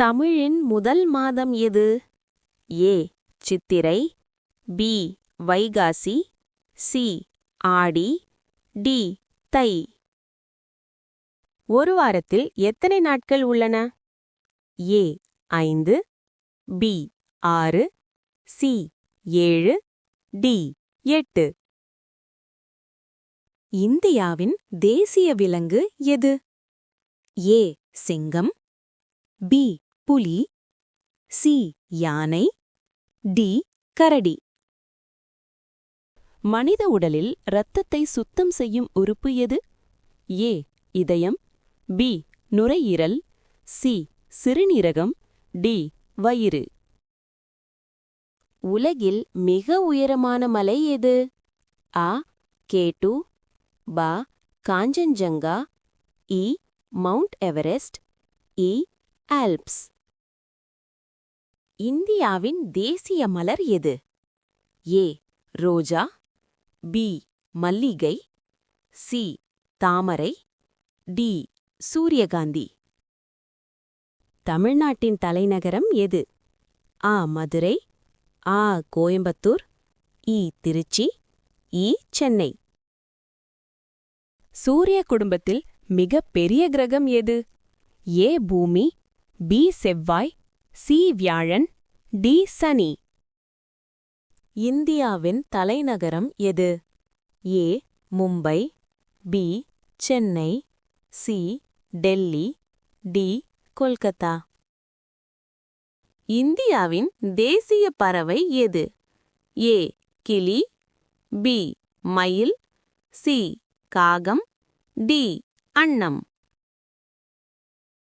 தமிழின் முதல் மாதம் எது? ஏ சித்திரை, பி வைகாசி, சி ஆடி, டி தை. ஒரு வாரத்தில் எத்தனை நாட்கள் உள்ளன? ஏ 5, பி 6, சி 7, டி 8. இந்தியாவின் தேசிய விலங்கு எது? ஏ சிங்கம், பி புலி, சி யானை, டி கரடி. மனித உடலில் இரத்தத்தை சுத்தம் செய்யும் உறுப்பு எது? ஏ இதயம், பி நுரையீரல், சி சிறுநீரகம், டி வயிறு. உலகில் மிக உயரமான மலை எது? ஆ கேட்டு, பா காஞ்சன்ஜங்கா, இ மவுண்ட் எவரெஸ்ட், இ ஆல்ப்ஸ். இந்தியாவின் தேசிய மலர் எது? ஏ ரோஜா, பி மல்லிகை, சி தாமரை, டி சூரியகாந்தி. தமிழ்நாட்டின் தலைநகரம் எது? ஆ மதுரை, ஆ கோயம்புத்தூர், இ திருச்சி, இ சென்னை. சூரிய குடும்பத்தில் மிக பெரிய கிரகம் எது? ஏ பூமி, பி செவ்வாய், சி வியாழன், டி சனி. இந்தியாவின் தலைநகரம் எது? A Mumbai, B Chennai, C Delhi, D Kolkata. இந்தியாவின் தேசிய பறவை எது? ஏ கிளி, பி மயில், சி காகம், டி அன்னம்.